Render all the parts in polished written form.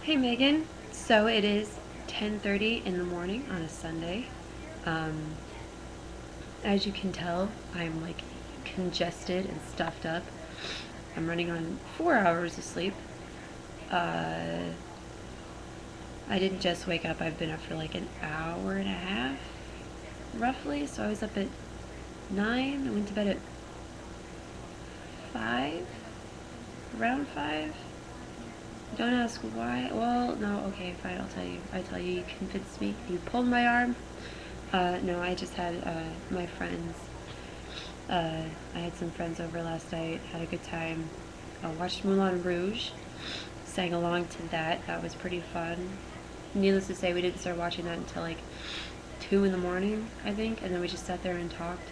Hey Megan, so it is 10:30 in the morning on a Sunday. Um, as you can tell, I'm like congested and stuffed up. I'm running on 4 hours of sleep. Uh, I didn't just wake up, I've been up for like an hour and a half, roughly. So I was up at 9, I went to bed at 5, around 5. Don't ask why. Well, no, okay, fine, I'll tell you. You convinced me. You pulled my arm. No, I just had my friends. I had some friends over last night, had a good time. Watched Moulin Rouge, sang along to that. That was pretty fun. Needless to say, we didn't start watching that until like 2 in the morning, I think, and then we just sat there and talked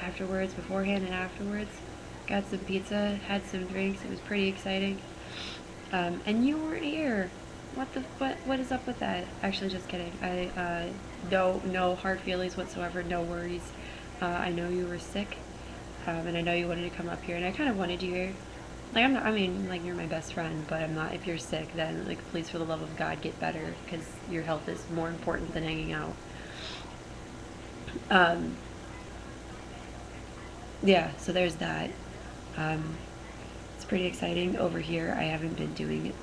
afterwards, beforehand and afterwards. Got some pizza, had some drinks. It was pretty exciting. And you weren't here. What is up with that? Actually, just kidding. No hard feelings whatsoever. No worries. I know you were sick, and I know you wanted to come up here, and I kind of wanted you here. Like I'm not. I mean, like you're my best friend, but I'm not. If you're sick, then like please, for the love of God, get better because your health is more important than hanging out. Um, yeah. So there's that. Um, it's pretty exciting over here. I haven't been doing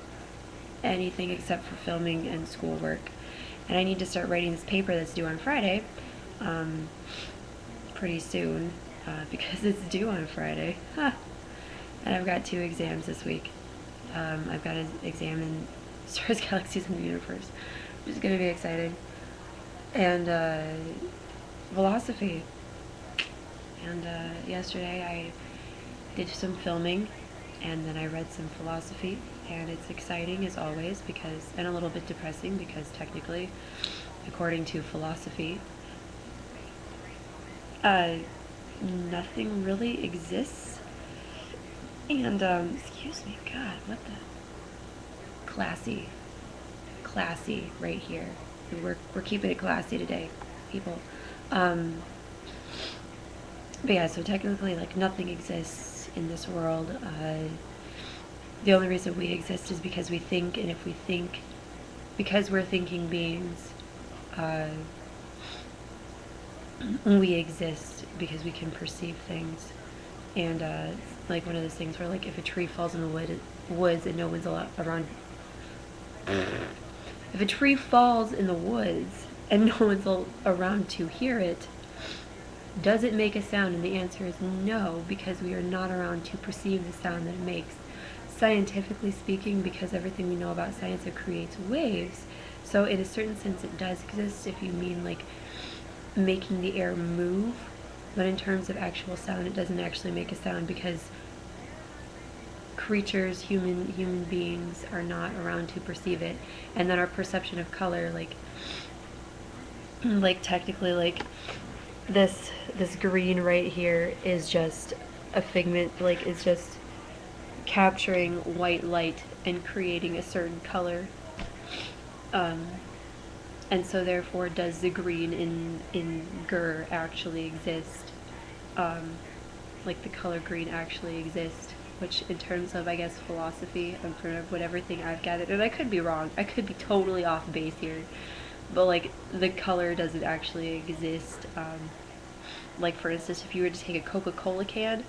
anything except for filming and schoolwork. And I need to start writing this paper that's due on Friday um, pretty soon because it's due on Friday. Huh. And I've got 2 exams this week. I've got an exam in stars, galaxies, and the universe, which is going to be exciting. And philosophy. And yesterday I did some filming and then I read some philosophy, and it's exciting as always because, and a little bit depressing because technically, according to philosophy, uh, nothing really exists. And excuse me, God, what the classy right here. We're keeping it classy today, people. Um, but yeah, so technically, like nothing exists in this world. The only reason we exist is because we think, and if we think, because we're thinking beings, uh, we exist because we can perceive things. And it's like one of those things where, like, if a tree falls in the woods and no one's around, if a tree falls in the woods and no one's around to hear it, does it make a sound? And the answer is no, because we are not around to perceive the sound that it makes. Scientifically speaking, because everything we know about science, it creates waves. So in a certain sense it does exist if you mean like making the air move, but in terms of actual sound it doesn't actually make a sound because creatures, human beings are not around to perceive it. And then our perception of color, like technically, like this green right here is just a figment, like it's just capturing white light and creating a certain color. Um, and so therefore does the green in Gur actually exist? Like the color green actually exist? Which in terms of, I guess, philosophy and from what everything I've gathered, and I could be wrong, I could be totally off base here, but like the color doesn't actually exist. Like for instance, if you were to take a Coca-Cola can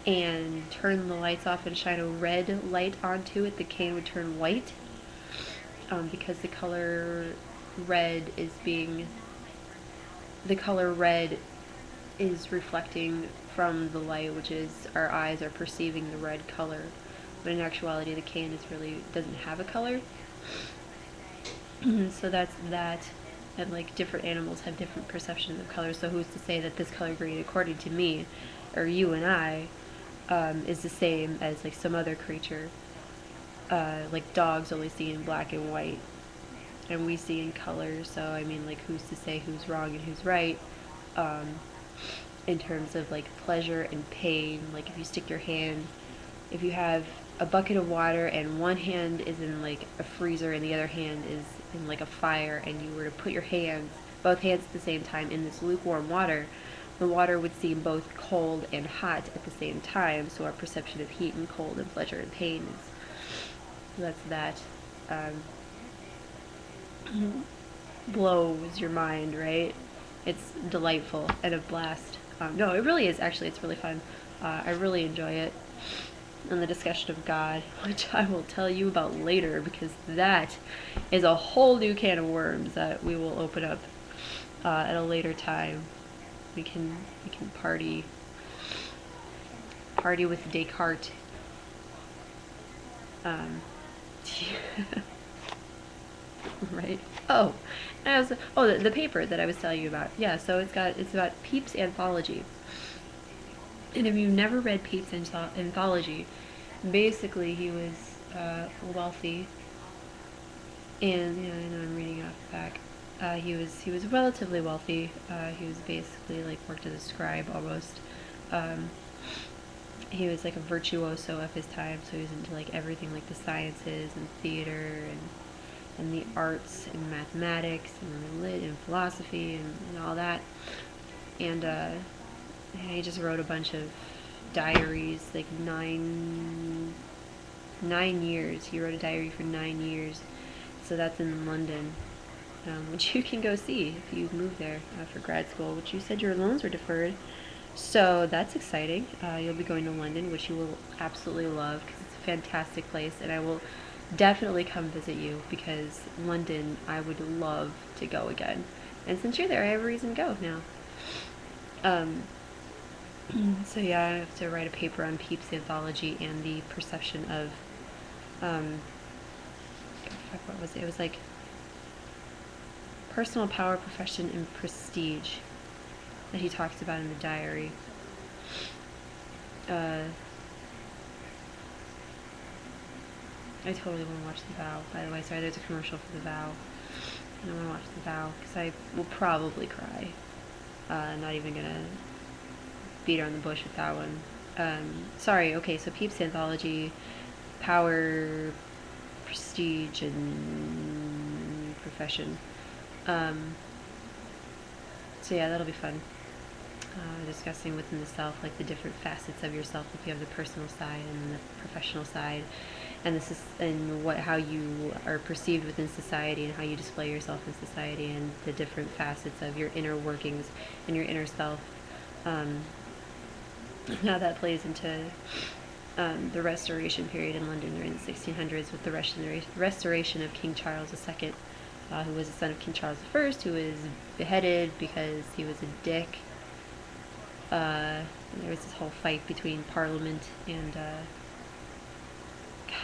and turn the lights off and shine a red light onto it, the can would turn white, because red is being the color red is reflecting from the light, which is our eyes are perceiving the red color, but in actuality the can doesn't have a color. So that's that. And like different animals have different perceptions of color, so who's to say that this color green, according to me or you and I, is the same as like some other creature. Like dogs only see in black and white, and we see in color. So I mean, like, who's to say who's wrong and who's right? In terms of like pleasure and pain. Like if you stick your hand, if you have a bucket of water and one hand is in like a freezer and the other hand is in like a fire, and you were to put your both hands at the same time in this lukewarm water, the water would seem both cold and hot at the same time. So our perception of heat and cold and pleasure and pain is, so that's that. blows your mind, right? It's delightful and a blast. No, it really is. Actually, it's really fun. I really enjoy it. And the discussion of God, which I will tell you about later, because that is a whole new can of worms that we will open up at a later time. We can party with Descartes. Um, right? Oh, and I was the paper that I was telling you about. Yeah, so it's about Pepys' anthology. And if you've never read Pepys' anthology, basically he was wealthy, and yeah, I know I'm reading off the back. He was relatively wealthy. He was basically like worked as a scribe almost. Um, he was like a virtuoso of his time, so he was into like everything like the sciences and theater and the arts and mathematics and philosophy and all that. And he just wrote a bunch of diaries, like 9 years. He wrote a diary for 9 years. So that's in London, which you can go see if you move there for grad school, which you said your loans were deferred. So that's exciting. You'll be going to London, which you will absolutely love because it's a fantastic place, and I will definitely come visit you because London, I would love to go again. And since you're there, I have a reason to go now. Um, so yeah, I have to write a paper on Pepys' anthology and the perception of, what was it? It was like personal power, profession, and prestige that he talks about in the diary. I totally want to watch The Vow, by the way. Sorry, there's a commercial for The Vow. I want to watch The Vow because I will probably cry. Not even gonna beat around the bush with that one. Sorry, okay, so Pepys' anthology, power, prestige, and profession. So yeah, that'll be fun. Discussing within the self, like the different facets of yourself. If you have the personal side and the professional side, and this is how you are perceived within society and how you display yourself in society, and the different facets of your inner workings and your inner self. How that plays into the Restoration period in London during the 1600s with the restoration of King Charles II, who was the son of King Charles I, who was beheaded because he was a dick. There was this whole fight between Parliament and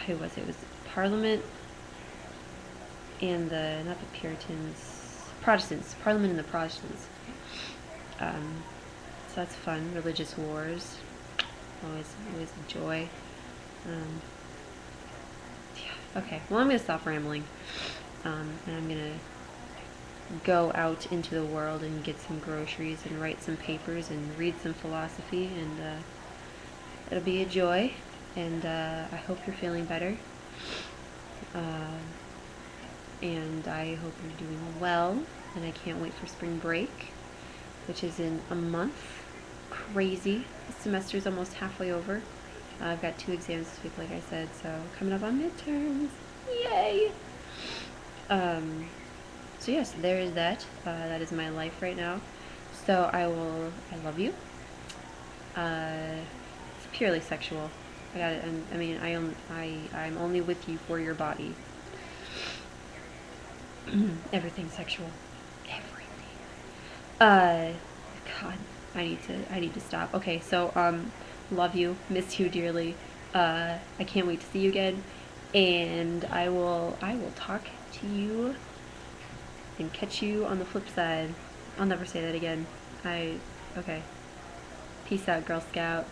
who was it? It was Parliament and not the Puritans, Protestants. Parliament and the Protestants. So that's fun. Religious wars, always a joy. Yeah. Okay. Well, I'm gonna stop rambling, and I'm gonna go out into the world and get some groceries and write some papers and read some philosophy, and it'll be a joy, and I hope you're feeling better, and I hope you're doing well, and I can't wait for spring break, which is in a month. Crazy. The semester's almost halfway over. I've got 2 exams this week, like I said, so coming up on midterms. Yay! So yes, there is that. That is my life right now. So I love you. It's purely sexual. I got it. I'm only with you for your body. Everything's sexual. Everything. God, I need to stop. Okay, so love you, miss you dearly. I can't wait to see you again, and I will talk to you and catch you on the flip side. I'll never say that again. Okay. Peace out, Girl Scout.